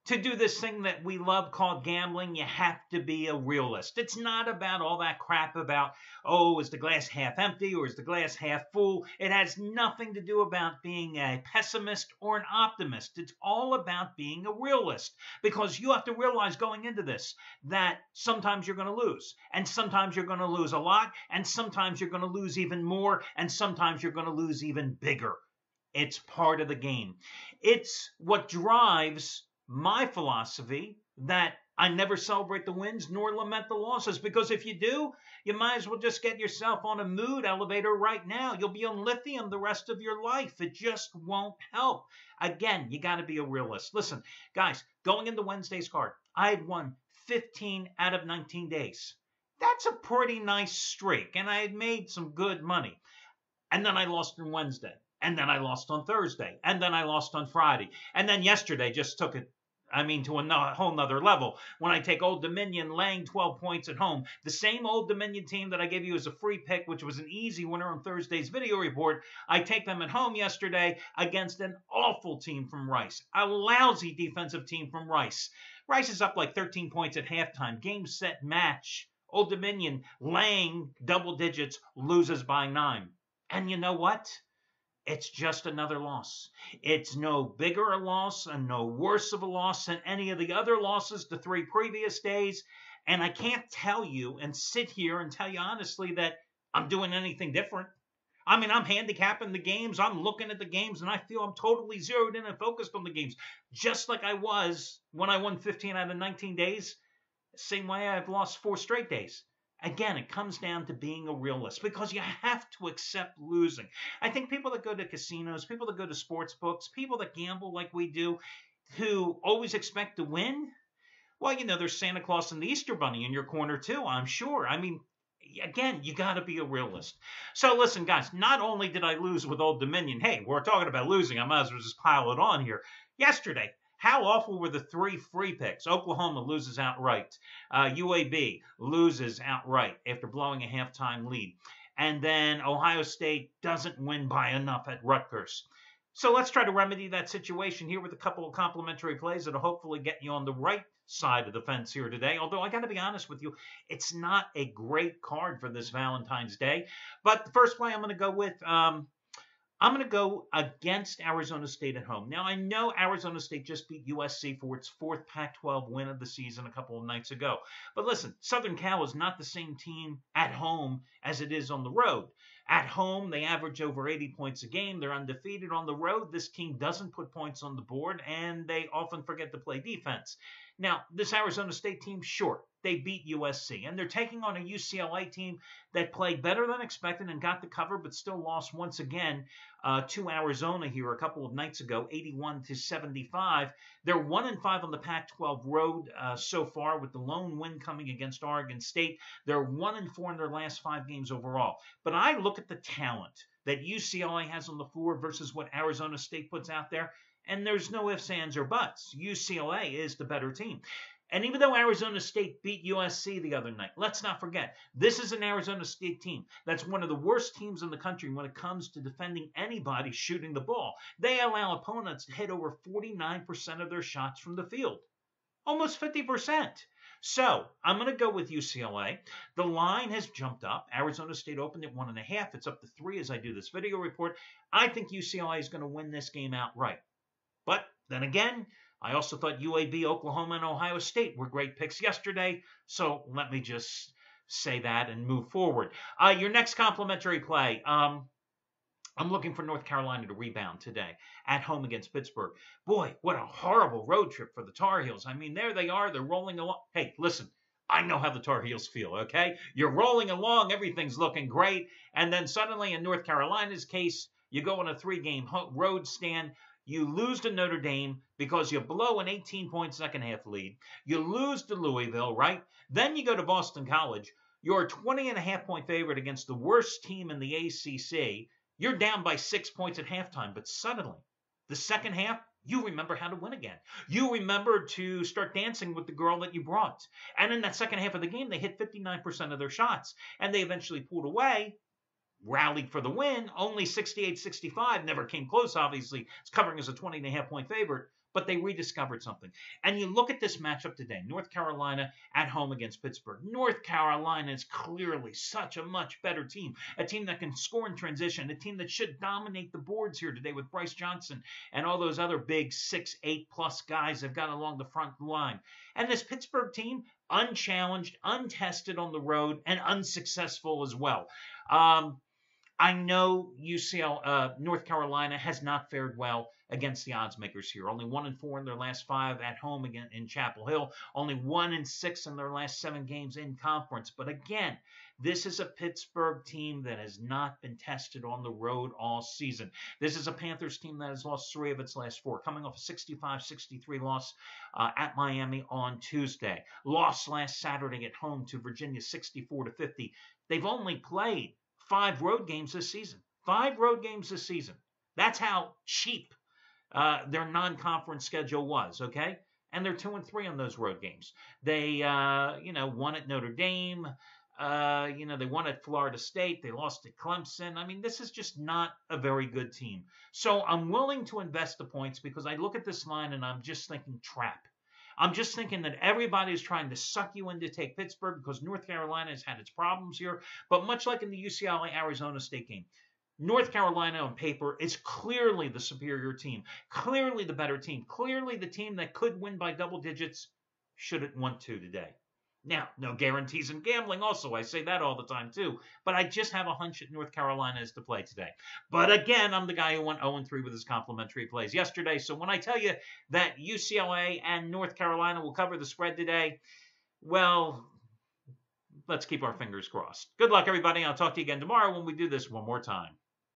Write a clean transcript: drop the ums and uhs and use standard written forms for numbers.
To do this thing that we love called gambling, you have to be a realist. It's not about all that crap about, oh, is the glass half empty or is the glass half full? It has nothing to do about being a pessimist or an optimist. It's all about being a realist, because you have to realize going into this that sometimes you're going to lose, and sometimes you're going to lose a lot, and sometimes you're going to lose even more, and sometimes you're going to lose even bigger. It's part of the game. It's what drives my philosophy that I never celebrate the wins nor lament the losses, because if you do, you might as well just get yourself on a mood elevator right now. You'll be on lithium the rest of your life. It just won't help. Again, you got to be a realist. Listen, guys, going into Wednesday's card, I had won 15 out of 19 days. That's a pretty nice streak, and I had made some good money. And then I lost on Wednesday. And then I lost on Thursday. And then I lost on Friday. And then yesterday just took it, to a whole nother level. When I take Old Dominion laying 12 points at home, the same Old Dominion team that I gave you as a free pick, which was an easy winner on Thursday's video report, I take them at home yesterday against an awful team from Rice, a lousy defensive team from Rice. Rice is up like 13 points at halftime. Game, set, match. Old Dominion laying double digits, loses by 9. And you know what? It's just another loss. It's no bigger a loss and no worse of a loss than any of the other losses the 3 previous days. And I can't tell you and sit here and tell you honestly that I'm doing anything different. I'm handicapping the games. I'm looking at the games, and I feel I'm totally zeroed in and focused on the games, just like I was when I won 15 out of 19 days. Same way I've lost 4 straight days. Again, it comes down to being a realist, because you have to accept losing. I think people that go to casinos, people that go to sports books, people that gamble like we do, who always expect to win, well, there's Santa Claus and the Easter Bunny in your corner too, I'm sure. Again, you got to be a realist. So listen, guys, not only did I lose with Old Dominion, hey, we're talking about losing, I might as well just pile it on here. Yesterday, how awful were the 3 free picks? Oklahoma loses outright. UAB loses outright after blowing a halftime lead. And then Ohio State doesn't win by enough at Rutgers. So let's try to remedy that situation here with a couple of complimentary plays that will hopefully get you on the right side of the fence here today. Although I got to be honest with you, it's not a great card for this Valentine's Day. But the first play I'm going to go with, I'm going to go against Arizona State at home. Now, I know Arizona State just beat USC for its 4th Pac-12 win of the season a couple of nights ago. But listen, Southern Cal is not the same team at home as it is on the road. At home, they average over 80 points a game. They're undefeated. On the road, this team doesn't put points on the board, and they often forget to play defense. Now, this Arizona State team, sure, they beat USC, and they're taking on a UCLA team that played better than expected and got the cover, but still lost once again to Arizona here a couple of nights ago, 81-75. They're 1-5 on the Pac-12 road so far, with the lone win coming against Oregon State. They're 1-4 in their last 5 games overall. But I look at the talent that UCLA has on the floor versus what Arizona State puts out there, and there's no ifs, ands, or buts. UCLA is the better team. And even though Arizona State beat USC the other night, let's not forget, this is an Arizona State team that's one of the worst teams in the country when it comes to defending anybody shooting the ball. They allow opponents to hit over 49% of their shots from the field. Almost 50%. So I'm going to go with UCLA. The line has jumped up. Arizona State opened at 1.5. It's up to 3 as I do this video report. I think UCLA is going to win this game outright. But then again, I also thought UAB, Oklahoma, and Ohio State were great picks yesterday, so let me just say that and move forward. Your next complimentary play, I'm looking for North Carolina to rebound today at home against Pittsburgh. Boy, what a horrible road trip for the Tar Heels. There they are. They're rolling along. Hey, listen, I know how the Tar Heels feel, okay? You're rolling along. Everything's looking great. And then suddenly, in North Carolina's case, you go on a 3-game road stand. You lose to Notre Dame because you blow an 18-point second-half lead. You lose to Louisville, right? Then you go to Boston College. You're a 20.5-point favorite against the worst team in the ACC. You're down by 6 points at halftime, but suddenly, the second half, you remember how to win again. You remember to start dancing with the girl that you brought. And in that second half of the game, they hit 59% of their shots, and they eventually pulled away, rallied for the win, only 68-65, never came close, obviously. It's covering as a 20.5-point favorite. but they rediscovered something. And you look at this matchup today, North Carolina at home against Pittsburgh. North Carolina is clearly such a much better team, a team that can score in transition, a team that should dominate the boards here today with Bryce Johnson and all those other big 6'8+ guys they've got along the front line. And this Pittsburgh team, unchallenged, untested on the road, and unsuccessful as well. I know North Carolina has not fared well against the odds makers here. Only 1-4 in their last 5 at home again in Chapel Hill. Only 1-6 in their last 7 games in conference. But again, this is a Pittsburgh team that has not been tested on the road all season. This is a Panthers team that has lost 3 of its last 4, coming off a 65-63 loss at Miami on Tuesday. Lost last Saturday at home to Virginia 64-50. They've only played 5 road games this season. 5 road games this season. That's how cheap their non-conference schedule was, okay? And they're 2-3 on those road games. They, won at Notre Dame. They won at Florida State. They lost at Clemson. I mean, this is just not a very good team. So I'm willing to invest the points because I look at this line and I'm just thinking trap. I'm just thinking that everybody's trying to suck you in to take Pittsburgh because North Carolina has had its problems here. But much like in the UCLA-Arizona State game, North Carolina on paper is clearly the superior team, clearly the better team, clearly the team that could win by double digits should it want to today. Now, no guarantees in gambling also. I say that all the time too. But I just have a hunch that North Carolina is to play today. But again, I'm the guy who went 0-3 with his complimentary plays yesterday. So when I tell you that UCLA and North Carolina will cover the spread today, well, let's keep our fingers crossed. Good luck, everybody. I'll talk to you again tomorrow when we do this one more time.